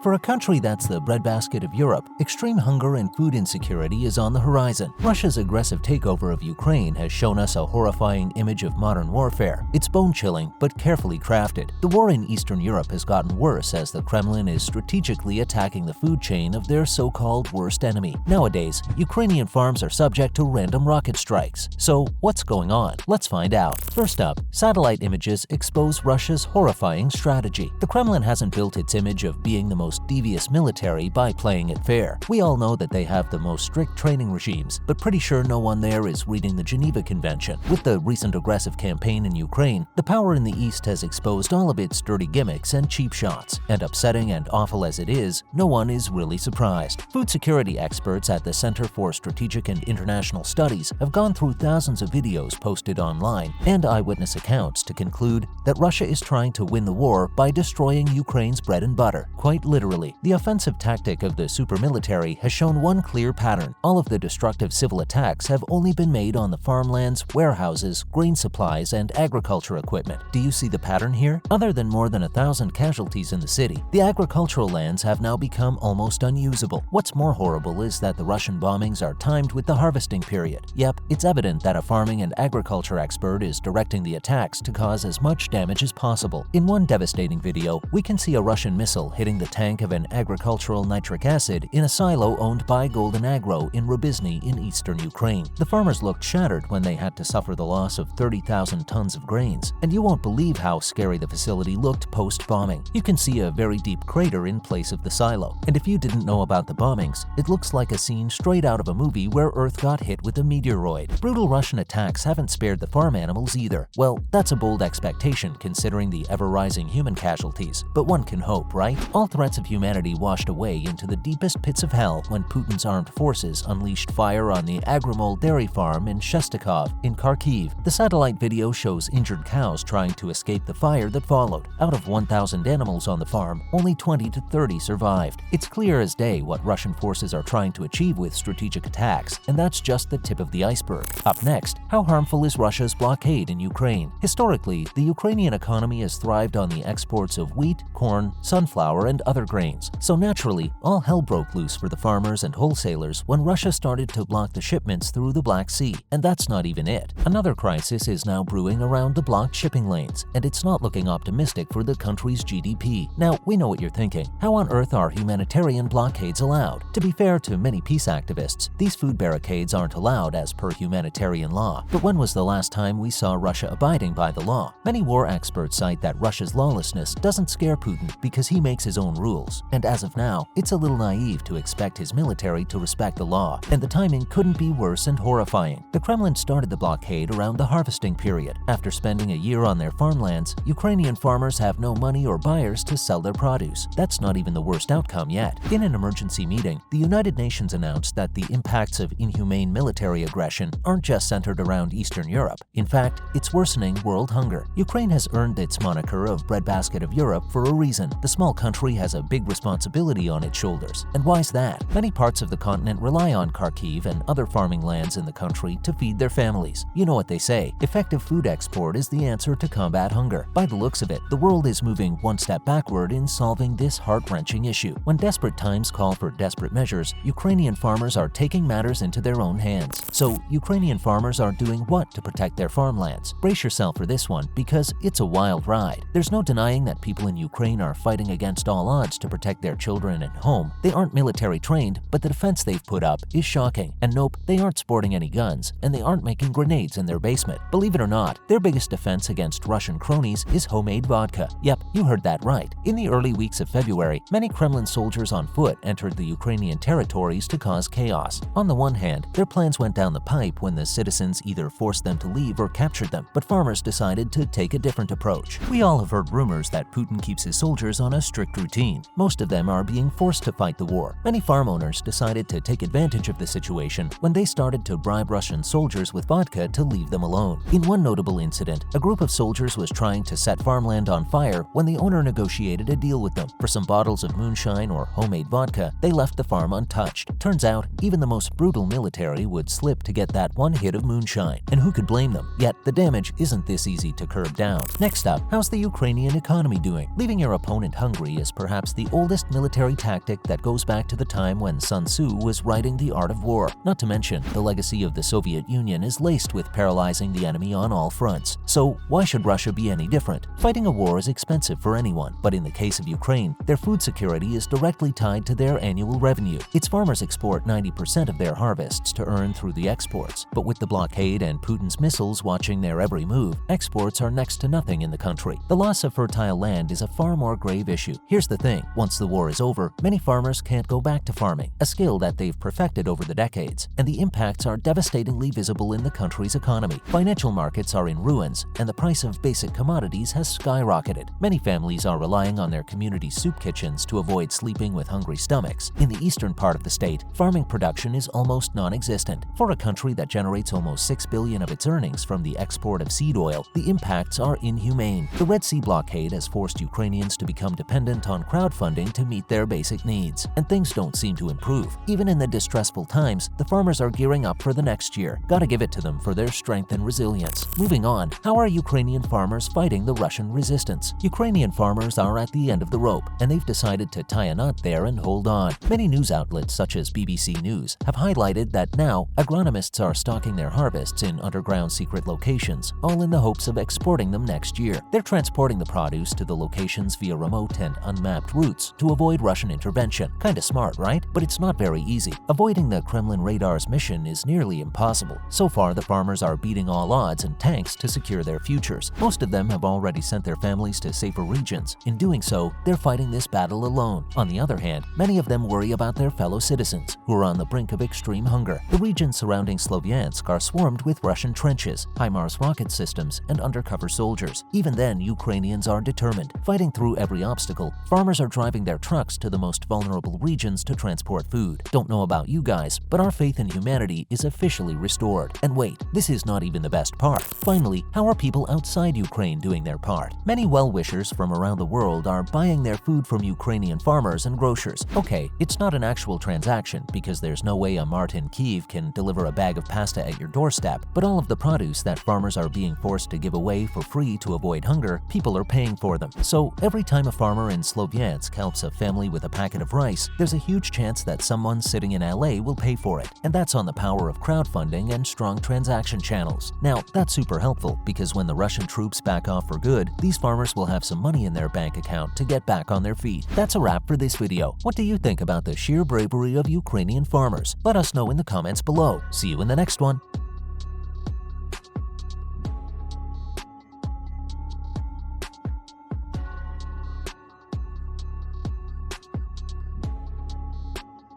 For a country that's the breadbasket of Europe, extreme hunger and food insecurity is on the horizon. Russia's aggressive takeover of Ukraine has shown us a horrifying image of modern warfare. It's bone-chilling, but carefully crafted. The war in Eastern Europe has gotten worse as the Kremlin is strategically attacking the food chain of their so-called worst enemy. Nowadays, Ukrainian farms are subject to random rocket strikes. So, what's going on? Let's find out. First up, satellite images expose Russia's horrifying strategy. The Kremlin hasn't built its image of being the most devious military by playing it fair. We all know that they have the most strict training regimes, but pretty sure no one there is reading the Geneva Convention. With the recent aggressive campaign in Ukraine, the power in the East has exposed all of its dirty gimmicks and cheap shots. And upsetting and awful as it is, no one is really surprised. Food security experts at the Center for Strategic and International Studies have gone through thousands of videos posted online and eyewitness accounts to conclude that Russia is trying to win the war by destroying Ukraine's bread and butter. Quite literally. The offensive tactic of the supermilitary has shown one clear pattern. All of the destructive civil attacks have only been made on the farmlands, warehouses, grain supplies, and agriculture equipment. Do you see the pattern here? Other than more than 1,000 casualties in the city, the agricultural lands have now become almost unusable. What's more horrible is that the Russian bombings are timed with the harvesting period. Yep, it's evident that a farming and agriculture expert is directing the attacks to cause as much damage as possible. In one devastating video, we can see a Russian missile hitting the tank of an agricultural nitric acid in a silo owned by Golden Agro in Rubizny in eastern Ukraine. The farmers looked shattered when they had to suffer the loss of 30,000 tons of grains, and you won't believe how scary the facility looked post-bombing. You can see a very deep crater in place of the silo, and if you didn't know about the bombings, it looks like a scene straight out of a movie where Earth got hit with a meteoroid. Brutal Russian attacks haven't spared the farm animals either. Well, that's a bold expectation considering the ever-rising human casualties, but one can hope, right? All threats of humanity washed away into the deepest pits of hell when Putin's armed forces unleashed fire on the Agromol dairy farm in Shestakov in Kharkiv. The satellite video shows injured cows trying to escape the fire that followed. Out of 1,000 animals on the farm, only 20 to 30 survived. It's clear as day what Russian forces are trying to achieve with strategic attacks, and that's just the tip of the iceberg. Up next, how harmful is Russia's blockade in Ukraine? Historically, the Ukrainian economy has thrived on the exports of wheat, corn, sunflower, and other grains. So naturally, all hell broke loose for the farmers and wholesalers when Russia started to block the shipments through the Black Sea. And that's not even it. Another crisis is now brewing around the blocked shipping lanes, and it's not looking optimistic for the country's GDP. Now, we know what you're thinking. How on earth are humanitarian blockades allowed? To be fair to many peace activists, these food barricades aren't allowed as per humanitarian law. But when was the last time we saw Russia abiding by the law? Many war experts cite that Russia's lawlessness doesn't scare Putin because he makes his own rules. And as of now, it's a little naive to expect his military to respect the law, and the timing couldn't be worse and horrifying. The Kremlin started the blockade around the harvesting period. After spending a year on their farmlands, Ukrainian farmers have no money or buyers to sell their produce. That's not even the worst outcome yet. In an emergency meeting, the United Nations announced that the impacts of inhumane military aggression aren't just centered around Eastern Europe. In fact, it's worsening world hunger. Ukraine has earned its moniker of breadbasket of Europe for a reason. The small country has a big responsibility on its shoulders. And why's that? Many parts of the continent rely on Kharkiv and other farming lands in the country to feed their families. You know what they say, effective food export is the answer to combat hunger. By the looks of it, the world is moving one step backward in solving this heart-wrenching issue. When desperate times call for desperate measures, Ukrainian farmers are taking matters into their own hands. So, Ukrainian farmers are doing what to protect their farmlands? Brace yourself for this one, because it's a wild ride. There's no denying that people in Ukraine are fighting against all odds to protect their children and home. They aren't military trained, but the defense they've put up is shocking. And nope, they aren't sporting any guns, and they aren't making grenades in their basement. Believe it or not, their biggest defense against Russian cronies is homemade vodka. Yep, you heard that right. In the early weeks of February, many Kremlin soldiers on foot entered the Ukrainian territories to cause chaos. On the one hand, their plans went down the pipe when the citizens either forced them to leave or captured them, but farmers decided to take a different approach. We all have heard rumors that Putin keeps his soldiers on a strict routine. Most of them are being forced to fight the war. Many farm owners decided to take advantage of the situation when they started to bribe Russian soldiers with vodka to leave them alone. In one notable incident, a group of soldiers was trying to set farmland on fire when the owner negotiated a deal with them. For some bottles of moonshine or homemade vodka, they left the farm untouched. Turns out, even the most brutal military would slip to get that one hit of moonshine. And who could blame them? Yet, the damage isn't this easy to curb down. Next up, how's the Ukrainian economy doing? Leaving your opponent hungry is perhaps the oldest military tactic that goes back to the time when Sun Tzu was writing The Art of War. Not to mention, the legacy of the Soviet Union is laced with paralyzing the enemy on all fronts. So why should Russia be any different? Fighting a war is expensive for anyone, but in the case of Ukraine, their food security is directly tied to their annual revenue. Its farmers export 90% of their harvests to earn through the exports. But with the blockade and Putin's missiles watching their every move, exports are next to nothing in the country. The loss of fertile land is a far more grave issue. Here's the thing, once the war is over, many farmers can't go back to farming, a skill that they've perfected over the decades, and the impacts are devastatingly visible in the country's economy. Financial markets are in ruins, and the price of basic commodities has skyrocketed. Many families are relying on their community soup kitchens to avoid sleeping with hungry stomachs. In the eastern part of the state, farming production is almost non-existent. For a country that generates almost $6 billion of its earnings from the export of seed oil, the impacts are inhumane. The Red Sea blockade has forced Ukrainians to become dependent on crowdfunding to meet their basic needs, and things don't seem to improve. Even in the distressful times, the farmers are gearing up for the next year. Gotta give it to them for their strength and resilience. Moving on, how are Ukrainian farmers fighting the Russian resistance? Ukrainian farmers are at the end of the rope, and they've decided to tie a knot there and hold on. Many news outlets such as BBC News have highlighted that now agronomists are stocking their harvests in underground secret locations, all in the hopes of exporting them next year. They're transporting the produce to the locations via remote and unmapped routes to avoid Russian intervention. Kinda smart, right? But it's not very easy. Avoiding the Kremlin radar's mission is nearly impossible. So far, the farmers are beating all odds and tanks to secure their futures. Most of them have already sent their families to safer regions. In doing so, they're fighting this battle alone. On the other hand, many of them worry about their fellow citizens, who are on the brink of extreme hunger. The regions surrounding Sloviansk are swarmed with Russian trenches, HIMARS rocket systems, and undercover soldiers. Even then, Ukrainians are determined. Fighting through every obstacle, farmers are driving their trucks to the most vulnerable regions to transport food. Don't know about you guys, but our faith in humanity is officially restored. And wait, this is not even the best part. Finally, how are people outside Ukraine doing their part? Many well-wishers from around the world are buying their food from Ukrainian farmers and grocers. Okay, it's not an actual transaction because there's no way a mart in Kyiv can deliver a bag of pasta at your doorstep, but all of the produce that farmers are being forced to give away for free to avoid hunger, people are paying for them. So every time a farmer in Sloviansk helps a family with a packet of rice, there's a huge chance that someone sitting in LA will pay for it. And that's on the power of crowdfunding and strong transaction channels. Now, that's super helpful because when the Russian troops back off for good, these farmers will have some money in their bank account to get back on their feet. That's a wrap for this video. What do you think about the sheer bravery of Ukrainian farmers? Let us know in the comments below. See you in the next one.